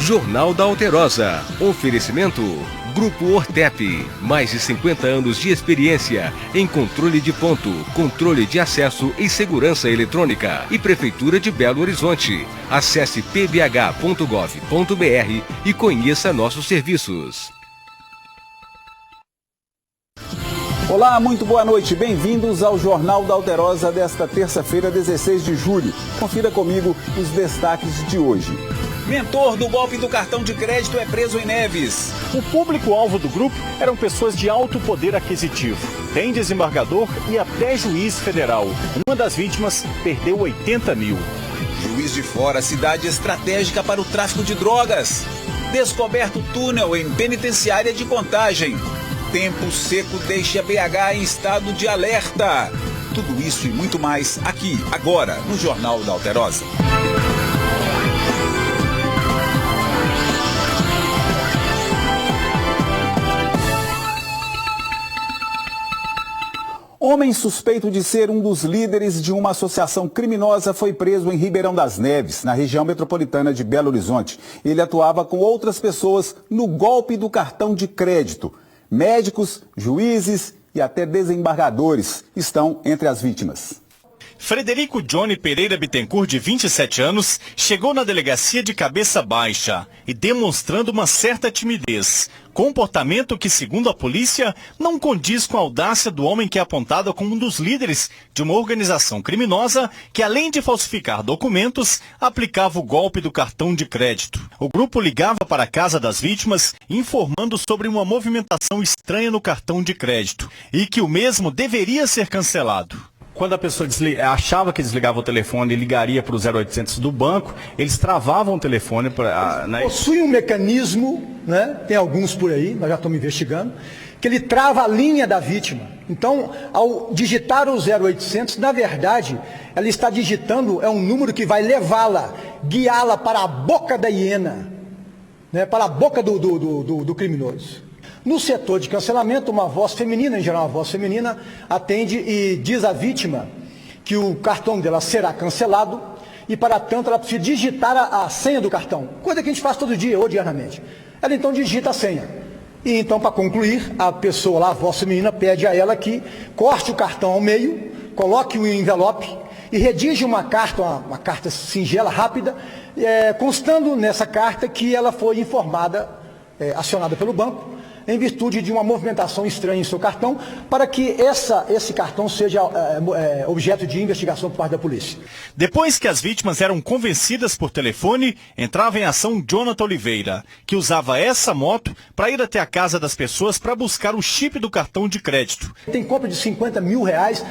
Jornal da Alterosa. Oferecimento Grupo Ortep. Mais de 50 anos de experiência em controle de ponto, controle de acesso e segurança eletrônica. E Prefeitura de Belo Horizonte. Acesse pbh.gov.br e conheça nossos serviços. Olá, muito boa noite. Bem-vindos ao Jornal da Alterosa desta terça-feira, 16 de julho. Confira comigo os destaques de hoje. Mentor do golpe do cartão de crédito é preso em Neves. O público-alvo do grupo eram pessoas de alto poder aquisitivo. Tem desembargador e até juiz federal. Uma das vítimas perdeu 80 mil. Juiz de Fora, cidade estratégica para o tráfico de drogas. Descoberto túnel em penitenciária de Contagem. Tempo seco deixa BH em estado de alerta. Tudo isso e muito mais aqui, agora, no Jornal da Alterosa. Homem suspeito de ser um dos líderes de uma associação criminosa foi preso em Ribeirão das Neves, na região metropolitana de Belo Horizonte. Ele atuava com outras pessoas no golpe do cartão de crédito. Médicos, juízes e até desembargadores estão entre as vítimas. Frederico Johnny Pereira Bittencourt, de 27 anos, chegou na delegacia de cabeça baixa e demonstrando uma certa timidez. Comportamento que, segundo a polícia, não condiz com a audácia do homem que é apontado como um dos líderes de uma organização criminosa que, além de falsificar documentos, aplicava o golpe do cartão de crédito. O grupo ligava para a casa das vítimas informando sobre uma movimentação estranha no cartão de crédito e que o mesmo deveria ser cancelado. Quando a pessoa achava que desligava o telefone e ligaria para o 0800 do banco, eles travavam o telefone. Possui um mecanismo, né? Tem alguns por aí, nós já estamos investigando, que ele trava a linha da vítima. Então, ao digitar o 0800, na verdade, ela está digitando, é um número que vai levá-la, guiá-la para a boca da hiena, né? Para a boca do criminoso. No setor de cancelamento, uma voz feminina, em geral uma voz feminina, atende e diz à vítima que o cartão dela será cancelado e, para tanto, ela precisa digitar a senha do cartão, coisa que a gente faz todo dia ou diariamente. Ela então digita a senha. E então, para concluir, a pessoa lá, a voz feminina, pede a ela que corte o cartão ao meio, coloque o envelope e redige uma carta singela, rápida, constando nessa carta que ela foi informada, acionada pelo banco, em virtude de uma movimentação estranha em seu cartão, para que esse cartão seja objeto de investigação por parte da polícia. Depois que as vítimas eram convencidas por telefone, entrava em ação Jonathan Oliveira, que usava essa moto para ir até a casa das pessoas para buscar o chip do cartão de crédito. Tem compra de 50 mil reais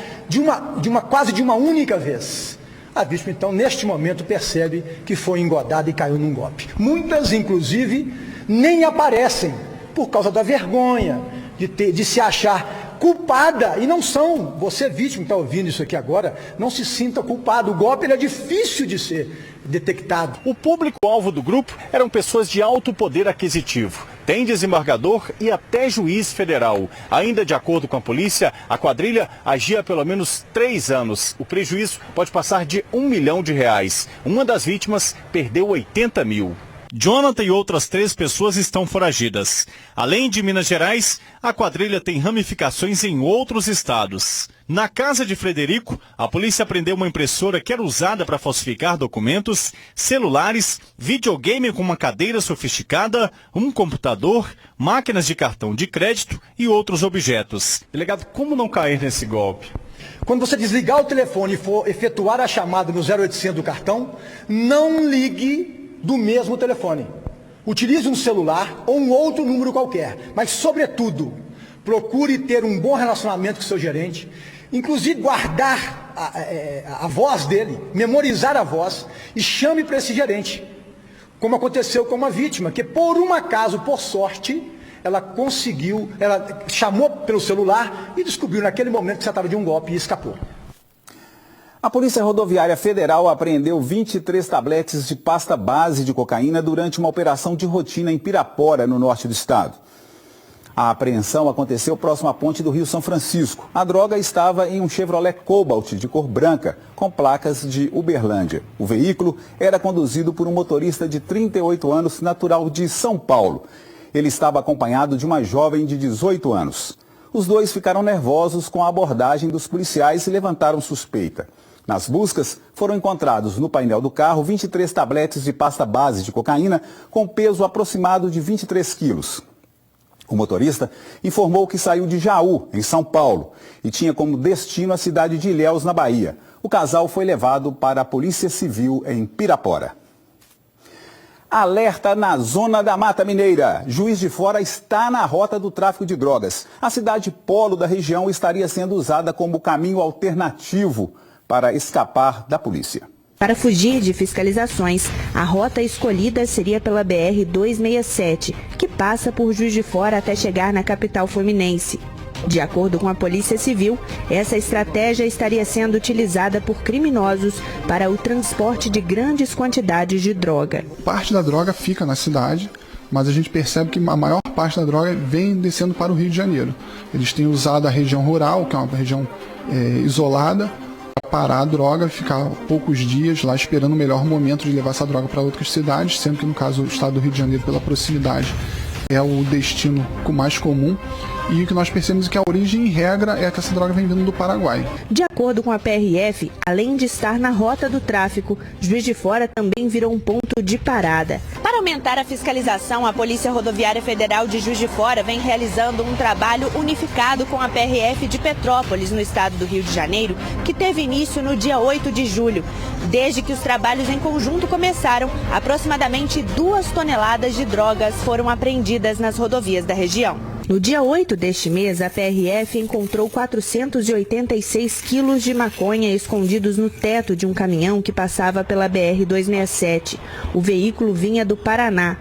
quase de uma única vez. A vítima, então, neste momento, percebe que foi engodada e caiu num golpe. Muitas, inclusive, nem aparecem, por causa da vergonha, de se achar culpada, e não são. Você, vítima, que está ouvindo isso aqui agora, não se sinta culpado. O golpe ele é difícil de ser detectado. O público-alvo do grupo eram pessoas de alto poder aquisitivo. Tem desembargador e até juiz federal. Ainda de acordo com a polícia, a quadrilha agia há pelo menos 3 anos. O prejuízo pode passar de R$1 milhão. Uma das vítimas perdeu 80 mil. Jonathan e outras 3 pessoas estão foragidas. Além de Minas Gerais, a quadrilha tem ramificações em outros estados. Na casa de Frederico, a polícia apreendeu uma impressora que era usada para falsificar documentos, celulares, videogame com uma cadeira sofisticada, um computador, máquinas de cartão de crédito e outros objetos. Delegado, como não cair nesse golpe? Quando você desligar o telefone e for efetuar a chamada no 0800 do cartão, não ligue do mesmo telefone. Utilize um celular ou um outro número qualquer, mas, sobretudo, procure ter um bom relacionamento com o seu gerente, inclusive guardar a voz dele, memorizar a voz e chame para esse gerente, como aconteceu com uma vítima, que por um acaso, por sorte, ela chamou pelo celular e descobriu naquele momento que se tratava de um golpe e escapou. A Polícia Rodoviária Federal apreendeu 23 tabletes de pasta base de cocaína durante uma operação de rotina em Pirapora, no norte do estado. A apreensão aconteceu próximo à ponte do Rio São Francisco. A droga estava em um Chevrolet Cobalt de cor branca, com placas de Uberlândia. O veículo era conduzido por um motorista de 38 anos, natural de São Paulo. Ele estava acompanhado de uma jovem de 18 anos. Os dois ficaram nervosos com a abordagem dos policiais e levantaram suspeita. Nas buscas, foram encontrados no painel do carro 23 tabletes de pasta base de cocaína com peso aproximado de 23 quilos. O motorista informou que saiu de Jaú, em São Paulo, e tinha como destino a cidade de Ilhéus, na Bahia. O casal foi levado para a Polícia Civil em Pirapora. Alerta na zona da Mata Mineira. Juiz de Fora está na rota do tráfico de drogas. A cidade polo da região estaria sendo usada como caminho alternativo para escapar da polícia. Para fugir de fiscalizações, a rota escolhida seria pela BR-267, que passa por Juiz de Fora até chegar na capital fluminense. De acordo com a Polícia Civil, essa estratégia estaria sendo utilizada por criminosos para o transporte de grandes quantidades de droga. Parte da droga fica na cidade, mas a gente percebe que a maior parte da droga vem descendo para o Rio de Janeiro. Eles têm usado a região rural, que é uma região isolada, parar a droga, ficar poucos dias lá esperando o melhor momento de levar essa droga para outras cidades, sendo que no caso o estado do Rio de Janeiro, pela proximidade, é o destino mais comum. E o que nós percebemos é que a origem, em regra, é que essa droga vem vindo do Paraguai. De acordo com a PRF, além de estar na rota do tráfico, Juiz de Fora também virou um ponto de parada. Para aumentar a fiscalização, a Polícia Rodoviária Federal de Juiz de Fora vem realizando um trabalho unificado com a PRF de Petrópolis, no estado do Rio de Janeiro, que teve início no dia 8 de julho. Desde que os trabalhos em conjunto começaram, aproximadamente 2 toneladas de drogas foram apreendidas nas rodovias da região. No dia 8 deste mês, a PRF encontrou 486 quilos de maconha escondidos no teto de um caminhão que passava pela BR-267. O veículo vinha do Paraná.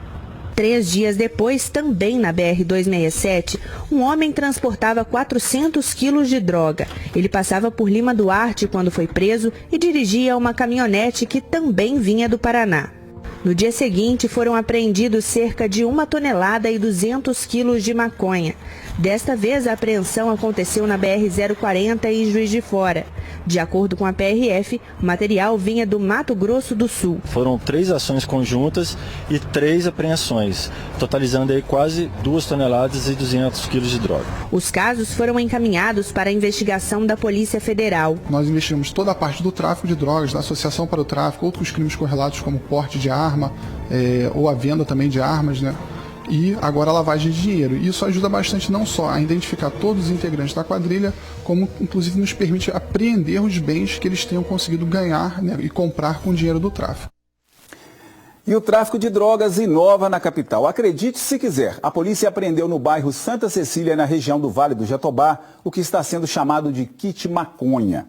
3 dias depois, também na BR-267, um homem transportava 400 quilos de droga. Ele passava por Lima Duarte quando foi preso e dirigia uma caminhonete que também vinha do Paraná. No dia seguinte, foram apreendidos cerca de 1 tonelada e 200 quilos de maconha. Desta vez, a apreensão aconteceu na BR-040 em Juiz de Fora. De acordo com a PRF, o material vinha do Mato Grosso do Sul. Foram 3 ações conjuntas e 3 apreensões, totalizando aí quase 2 toneladas e 200 quilos de droga. Os casos foram encaminhados para a investigação da Polícia Federal. Nós investigamos toda a parte do tráfico de drogas, da associação para o tráfico, outros crimes correlatos como porte de arma ou a venda também de armas, né? E agora a lavagem de dinheiro. Isso ajuda bastante não só a identificar todos os integrantes da quadrilha, como inclusive nos permite apreender os bens que eles tenham conseguido ganhar, né, e comprar com o dinheiro do tráfico. E o tráfico de drogas inova na capital. Acredite se quiser, a polícia apreendeu no bairro Santa Cecília, na região do Vale do Jatobá, o que está sendo chamado de kit maconha.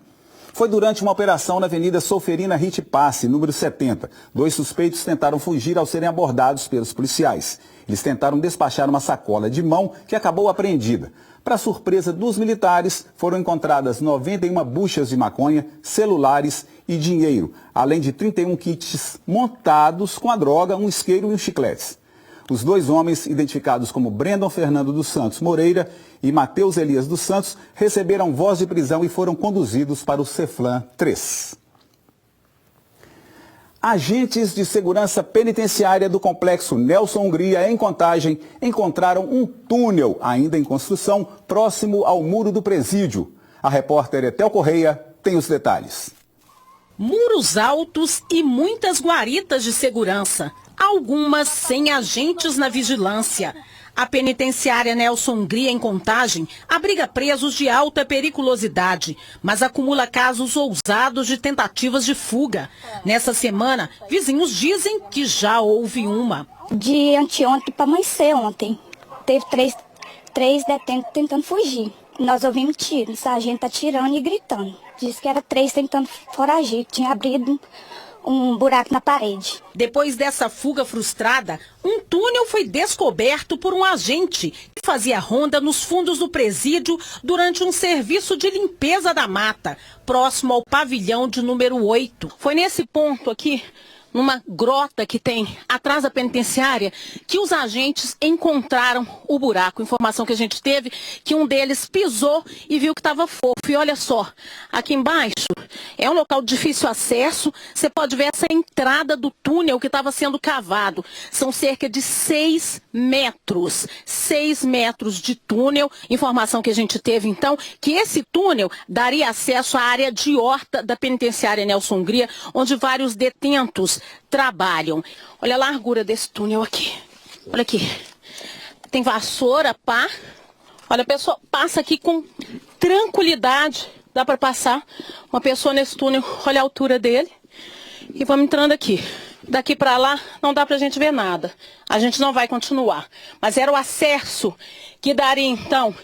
Foi durante uma operação na Avenida Solferina Rite Passe, número 70. 2 suspeitos tentaram fugir ao serem abordados pelos policiais. Eles tentaram despachar uma sacola de mão que acabou apreendida. Para surpresa dos militares, foram encontradas 91 buchas de maconha, celulares e dinheiro, além de 31 kits montados com a droga, um isqueiro e uns chicletes. Os 2 homens, identificados como Brendon Fernando dos Santos Moreira e Matheus Elias dos Santos, receberam voz de prisão e foram conduzidos para o Ceflam 3. Agentes de segurança penitenciária do complexo Nelson Hungria, em Contagem, encontraram um túnel ainda em construção próximo ao muro do presídio. A repórter Etel Correia tem os detalhes. Muros altos e muitas guaritas de segurança, algumas sem agentes na vigilância. A penitenciária Nelson Hungria, em Contagem, abriga presos de alta periculosidade, mas acumula casos ousados de tentativas de fuga. Nessa semana, vizinhos dizem que já houve uma. De anteontem para amanhecer ontem, teve três detentos tentando fugir. Nós ouvimos tiro, o sargento atirando e gritando. Disse que era 3 tentando foragir, tinha abrido um buraco na parede. Depois dessa fuga frustrada, um túnel foi descoberto por um agente que fazia ronda nos fundos do presídio durante um serviço de limpeza da mata, próximo ao pavilhão de número 8. Foi nesse ponto aqui, numa grota que tem atrás da penitenciária, que os agentes encontraram o buraco. Informação que a gente teve que um deles pisou e viu que estava fofo. E olha só, aqui embaixo é um local de difícil acesso. Você pode ver essa entrada do túnel que estava sendo cavado. São cerca de 6 metros. 6 metros de túnel. Informação que a gente teve, então, que esse túnel daria acesso à área de horta da penitenciária Nelson Hungria, onde vários detentos trabalham. Olha a largura desse túnel aqui. Olha aqui. Tem vassoura, pá. Olha, a pessoa passa aqui com tranquilidade. Dá para passar uma pessoa nesse túnel. Olha a altura dele. E vamos entrando aqui. Daqui para lá não dá para a gente ver nada. A gente não vai continuar. Mas era o acesso que daria, então,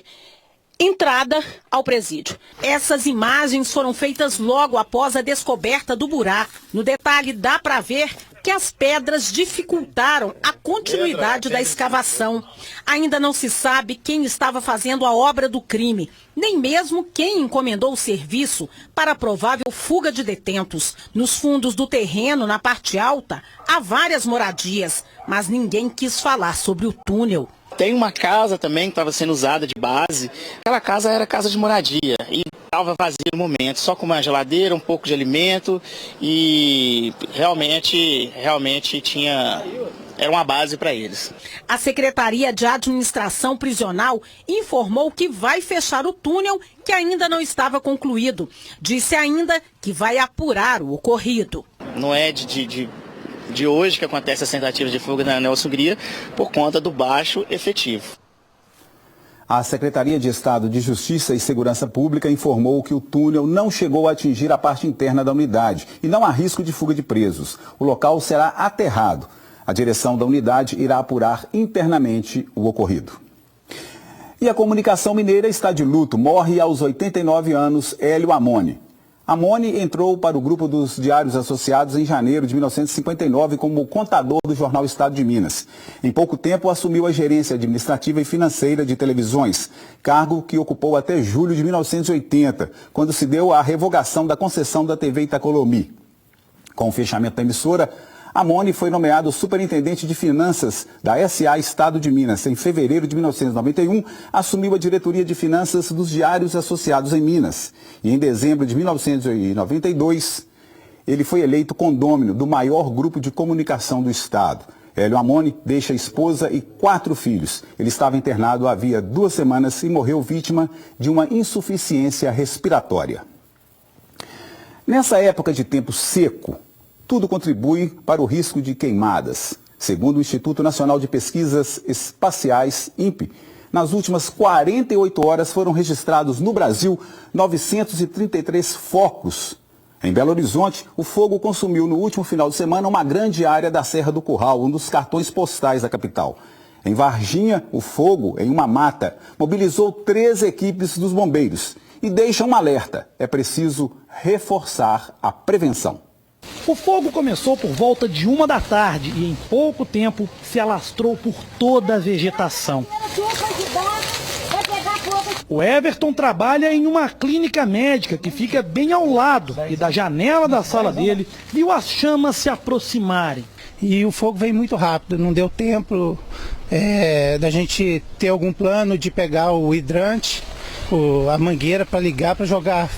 entrada ao presídio. Essas imagens foram feitas logo após a descoberta do buraco. No detalhe, dá para ver que as pedras dificultaram a continuidade da escavação. Ainda não se sabe quem estava fazendo a obra do crime, nem mesmo quem encomendou o serviço para a provável fuga de detentos. Nos fundos do terreno, na parte alta, há várias moradias, mas ninguém quis falar sobre o túnel. Tem uma casa também que estava sendo usada de base. Aquela casa era casa de moradia e estava vazia no momento, só com uma geladeira, um pouco de alimento e realmente era uma base para eles. A Secretaria de Administração Prisional informou que vai fechar o túnel que ainda não estava concluído. Disse ainda que vai apurar o ocorrido. Não é de hoje que acontece as tentativas de fuga na Nelson Hungria por conta do baixo efetivo. A Secretaria de Estado de Justiça e Segurança Pública informou que o túnel não chegou a atingir a parte interna da unidade e não há risco de fuga de presos. O local será aterrado. A direção da unidade irá apurar internamente o ocorrido. E a comunicação mineira está de luto. Morre aos 89 anos Hélio Amoni. Amoni entrou para o grupo dos Diários Associados em janeiro de 1959 como contador do jornal Estado de Minas. Em pouco tempo assumiu a gerência administrativa e financeira de televisões, cargo que ocupou até julho de 1980, quando se deu a revogação da concessão da TV Itacolomi. Com o fechamento da emissora, Amoni foi nomeado superintendente de finanças da SA Estado de Minas. Em fevereiro de 1991, assumiu a diretoria de finanças dos Diários Associados em Minas. E em dezembro de 1992, ele foi eleito condômino do maior grupo de comunicação do Estado. Hélio Amoni deixa esposa e 4 filhos. Ele estava internado havia 2 semanas e morreu vítima de uma insuficiência respiratória. Nessa época de tempo seco, tudo contribui para o risco de queimadas. Segundo o Instituto Nacional de Pesquisas Espaciais, INPE, nas últimas 48 horas foram registrados no Brasil 933 focos. Em Belo Horizonte, o fogo consumiu no último final de semana uma grande área da Serra do Curral, um dos cartões postais da capital. Em Varginha, o fogo, em uma mata, mobilizou 3 equipes dos bombeiros e deixa um alerta: é preciso reforçar a prevenção. O fogo começou por volta de 1 da tarde e em pouco tempo se alastrou por toda a vegetação. O Everton trabalha em uma clínica médica que fica bem ao lado e da janela da sala dele viu as chamas se aproximarem. E o fogo veio muito rápido, não deu tempo da gente ter algum plano de pegar o hidrante, a mangueira para ligar, para jogar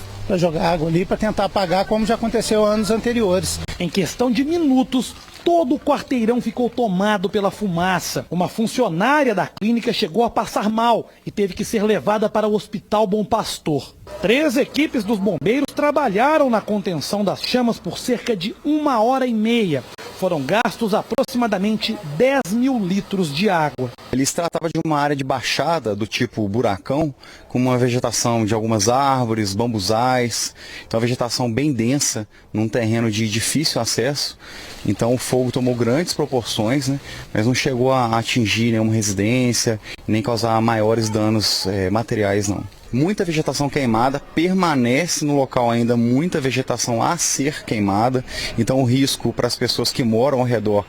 água ali, para tentar apagar, como já aconteceu anos anteriores. Em questão de minutos, todo o quarteirão ficou tomado pela fumaça. Uma funcionária da clínica chegou a passar mal e teve que ser levada para o Hospital Bom Pastor. 3 equipes dos bombeiros trabalharam na contenção das chamas por cerca de 1h30. Foram gastos aproximadamente 10 mil litros de água. Ele se tratava de uma área de baixada do tipo buracão, com uma vegetação de algumas árvores, bambuzais, então uma vegetação bem densa, num terreno de difícil acesso. Então o fogo tomou grandes proporções, né, mas não chegou a atingir nenhuma residência, nem causar maiores danos materiais, não. Muita vegetação queimada, permanece no local ainda muita vegetação a ser queimada, então o risco para as pessoas que moram ao redor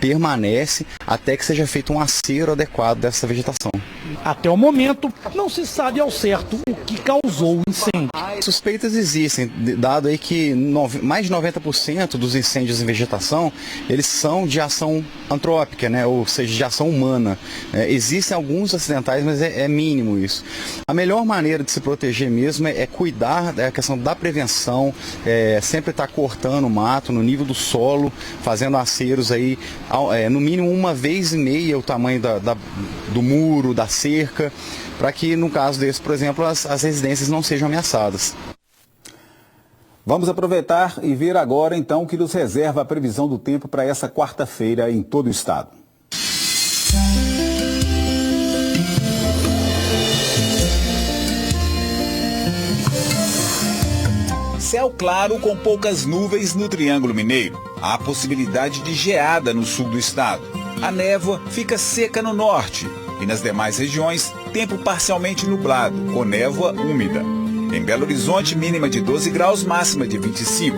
permanece até que seja feito um acero adequado dessa vegetação. Até o momento, não se sabe ao certo o que causou o incêndio. Suspeitas existem, dado aí que mais de 90% dos incêndios em vegetação, eles são de ação antrópica, né? Ou seja, de ação humana. Existem alguns acidentais, mas é mínimo isso. A melhor maneira de se proteger mesmo é cuidar da questão da prevenção, sempre estar cortando o mato no nível do solo, fazendo aceros aí, no mínimo uma vez e meia o tamanho do muro, da cerca, para que no caso desse, por exemplo, as residências não sejam ameaçadas. Vamos aproveitar e ver agora então o que nos reserva a previsão do tempo para essa quarta-feira em todo o estado. Céu claro com poucas nuvens no Triângulo Mineiro. Há possibilidade de geada no sul do estado. A névoa fica seca no norte e nas demais regiões, tempo parcialmente nublado, com névoa úmida. Em Belo Horizonte, mínima de 12 graus, máxima de 25.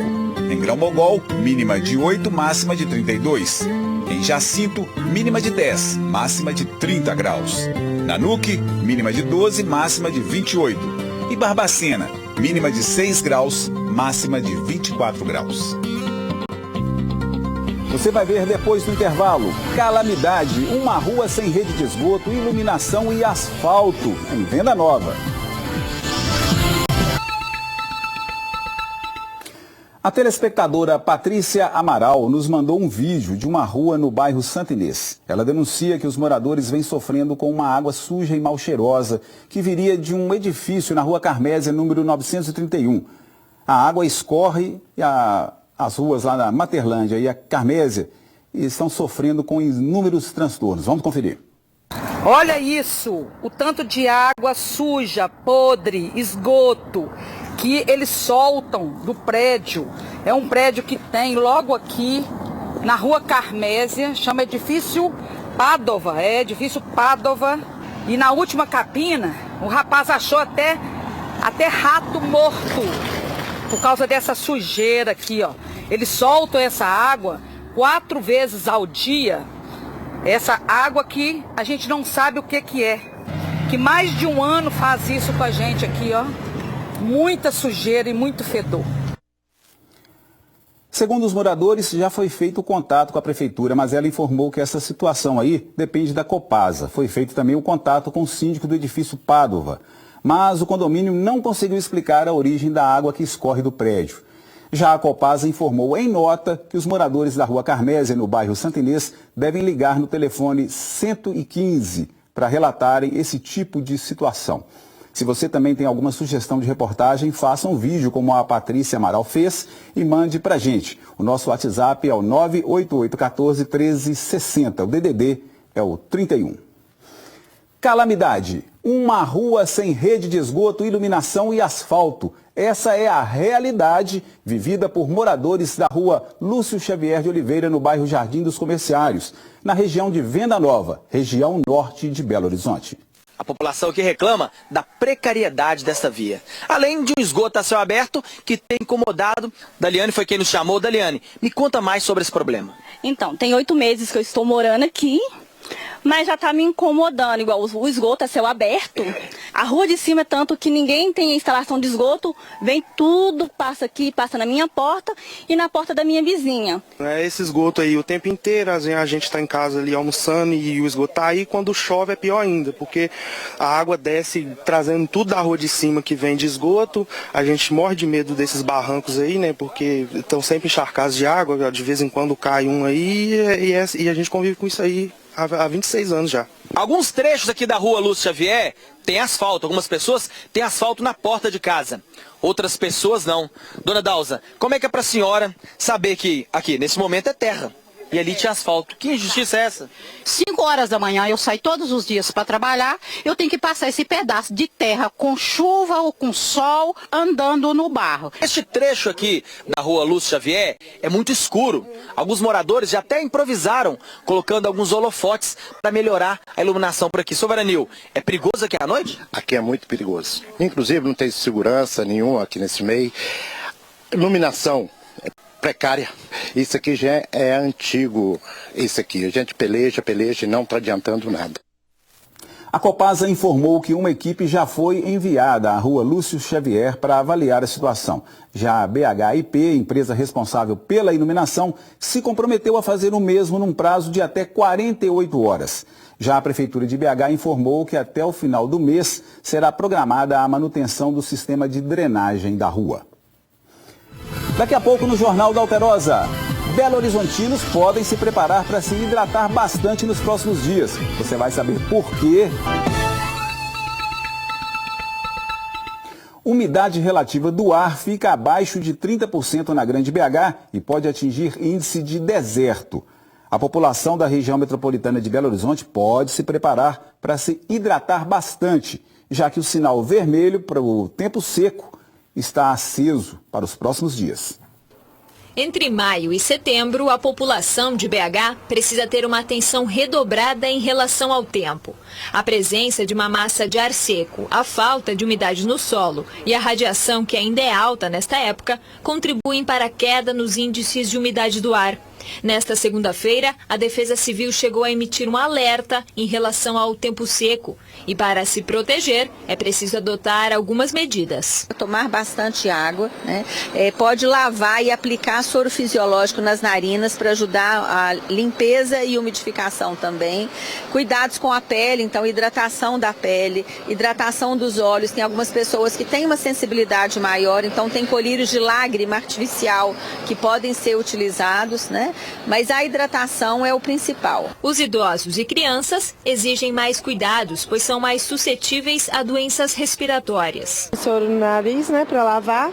Em Grão-Mogol, mínima de 8, máxima de 32. Em Jacinto, mínima de 10, máxima de 30 graus. Nanuque, mínima de 12, máxima de 28. E Barbacena, mínima de 6 graus, máxima de 24 graus. Você vai ver depois do intervalo. Calamidade, uma rua sem rede de esgoto, iluminação e asfalto em Venda Nova. A telespectadora Patrícia Amaral nos mandou um vídeo de uma rua no bairro Santa Inês. Ela denuncia que os moradores vêm sofrendo com uma água suja e mal cheirosa que viria de um edifício na rua Carmésia, número 931. A água escorre e as ruas lá na Materlândia e a Carmésia estão sofrendo com inúmeros transtornos. Vamos conferir. Olha isso, o tanto de água suja, podre, esgoto que eles soltam do prédio. É um prédio que tem logo aqui na rua Carmésia, chama edifício Padova, edifício Padova. E na última capina, o rapaz achou até rato morto por causa dessa sujeira aqui, ó. Eles soltam essa água 4 vezes ao dia. Essa água que a gente não sabe o que é. Que mais de 1 ano faz isso com a gente aqui, ó. Muita sujeira e muito fedor. Segundo os moradores, já foi feito o contato com a prefeitura, mas ela informou que essa situação aí depende da Copasa. Foi feito também o contato com o síndico do edifício Padova, mas o condomínio não conseguiu explicar a origem da água que escorre do prédio. Já a Copasa informou em nota que os moradores da rua Carmésia, no bairro Santa Inês, devem ligar no telefone 115 para relatarem esse tipo de situação. Se você também tem alguma sugestão de reportagem, faça um vídeo como a Patrícia Amaral fez e mande para a gente. O nosso WhatsApp é o 988141360. O DDD é o 31. Calamidade. Uma rua sem rede de esgoto, iluminação e asfalto. Essa é a realidade vivida por moradores da rua Lúcio Xavier de Oliveira, no bairro Jardim dos Comerciários, na região de Venda Nova, região norte de Belo Horizonte. A população que reclama da precariedade dessa via. Além de um esgoto a céu aberto que tem incomodado. Daliane foi quem nos chamou. Daliane, me conta mais sobre esse problema. Então, tem 8 meses que eu estou morando aqui, mas já está me incomodando, igual o esgoto a céu aberto. A rua de cima é tanto que ninguém tem instalação de esgoto, vem tudo, passa aqui, passa na minha porta e na porta da minha vizinha. É esse esgoto aí o tempo inteiro, a gente está em casa ali almoçando e o esgoto tá aí, quando chove é pior ainda, porque a água desce trazendo tudo da rua de cima que vem de esgoto, a gente morre de medo desses barrancos aí, né, porque estão sempre encharcados de água, de vez em quando cai um aí e a gente convive com isso aí há 26 anos já. Alguns trechos aqui da rua Lúcio Xavier tem asfalto. Algumas pessoas têm asfalto na porta de casa. Outras pessoas não. Dona Dalza, como é que é pra senhora saber que aqui, nesse momento, é terra e ali tinha asfalto? Que injustiça é essa? 5 horas da manhã, eu saio todos os dias para trabalhar, eu tenho que passar esse pedaço de terra com chuva ou com sol, andando no barro. Este trecho aqui da rua Lúcio Xavier é muito escuro. Alguns moradores já até improvisaram, colocando alguns holofotes para melhorar a iluminação por aqui. Sr. Varanil, é perigoso aqui à noite? Aqui é muito perigoso. Inclusive não tem segurança nenhuma aqui nesse meio. Iluminação é precária. Isso aqui já é antigo. Isso aqui, a gente peleja e não está adiantando nada. A Copasa informou que uma equipe já foi enviada à rua Lúcio Xavier para avaliar a situação. Já a BHIP, empresa responsável pela iluminação, se comprometeu a fazer o mesmo num prazo de até 48 horas. Já a Prefeitura de BH informou que até o final do mês será programada a manutenção do sistema de drenagem da rua. Daqui a pouco no Jornal da Alterosa. Belo Horizontinos podem se preparar para se hidratar bastante nos próximos dias. Você vai saber por quê. Umidade relativa do ar fica abaixo de 30% na Grande BH e pode atingir índice de deserto. A população da região metropolitana de Belo Horizonte pode se preparar para se hidratar bastante, já que o sinal vermelho para o tempo seco está aceso para os próximos dias. Entre maio e setembro, a população de BH precisa ter uma atenção redobrada em relação ao tempo. A presença de uma massa de ar seco, a falta de umidade no solo e a radiação, que ainda é alta nesta época, contribuem para a queda nos índices de umidade do ar. Nesta segunda-feira, a Defesa Civil chegou a emitir um alerta em relação ao tempo seco. E para se proteger, é preciso adotar algumas medidas. Tomar bastante água, né? Pode lavar e aplicar soro fisiológico nas narinas para ajudar a limpeza e umidificação também. Cuidados com a pele, então hidratação da pele, hidratação dos olhos. Tem algumas pessoas que têm uma sensibilidade maior, então tem colírios de lágrima artificial que podem ser utilizados, né? Mas a hidratação é o principal. Os idosos e crianças exigem mais cuidados, pois são mais suscetíveis a doenças respiratórias. Soro no nariz, né, para lavar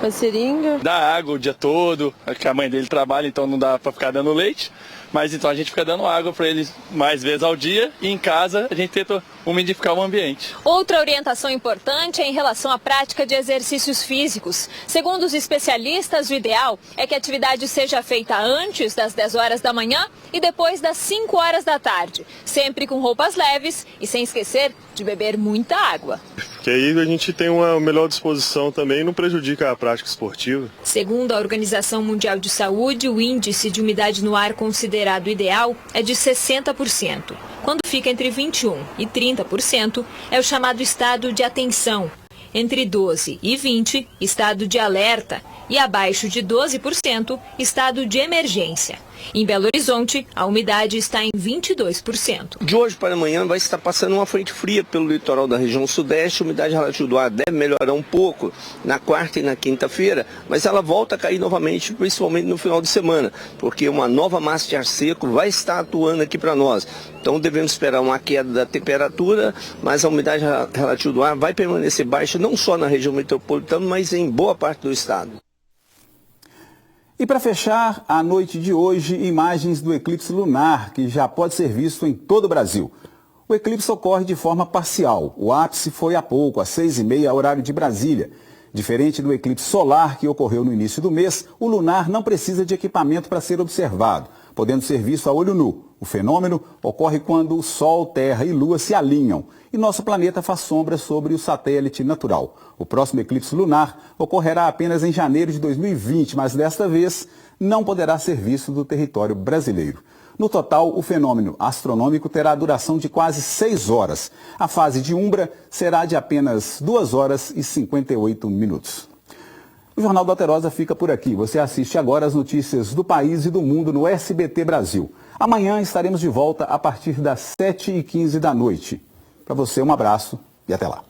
com a seringa. Dá água o dia todo, que a mãe dele trabalha, então não dá para ficar dando leite. Mas então a gente fica dando água para eles mais vezes ao dia e em casa a gente tenta umidificar o ambiente. Outra orientação importante é em relação à prática de exercícios físicos. Segundo os especialistas, o ideal é que a atividade seja feita antes das 10 horas da manhã e depois das 5 horas da tarde, sempre com roupas leves e sem esquecer de beber muita água. Porque aí a gente tem uma melhor disposição também e não prejudica a prática esportiva. Segundo a Organização Mundial de Saúde, o índice de umidade no ar considerado ideal é de 60%. Quando fica entre 21% e 30%, é o chamado estado de atenção. Entre 12% e 20%, estado de alerta. E abaixo de 12%, estado de emergência. Em Belo Horizonte, a umidade está em 22%. De hoje para amanhã vai estar passando uma frente fria pelo litoral da região sudeste. A umidade relativa do ar deve melhorar um pouco na quarta e na quinta-feira, mas ela volta a cair novamente, principalmente no final de semana, porque uma nova massa de ar seco vai estar atuando aqui para nós. Então devemos esperar uma queda da temperatura, mas a umidade relativa do ar vai permanecer baixa não só na região metropolitana, mas em boa parte do estado. E para fechar a noite de hoje, imagens do eclipse lunar, que já pode ser visto em todo o Brasil. O eclipse ocorre de forma parcial. O ápice foi há pouco, às 6h30, horário de Brasília. Diferente do eclipse solar, que ocorreu no início do mês, o lunar não precisa de equipamento para ser observado, podendo ser visto a olho nu. O fenômeno ocorre quando o Sol, Terra e Lua se alinham e nosso planeta faz sombra sobre o satélite natural. O próximo eclipse lunar ocorrerá apenas em janeiro de 2020, mas desta vez não poderá ser visto do território brasileiro. No total, o fenômeno astronômico terá duração de quase 6 horas. A fase de umbra será de apenas 2 horas e 58 minutos. O Jornal da Alterosa fica por aqui. Você assiste agora as notícias do país e do mundo no SBT Brasil. Amanhã estaremos de volta a partir das 7h15 da noite. Para você, um abraço e até lá.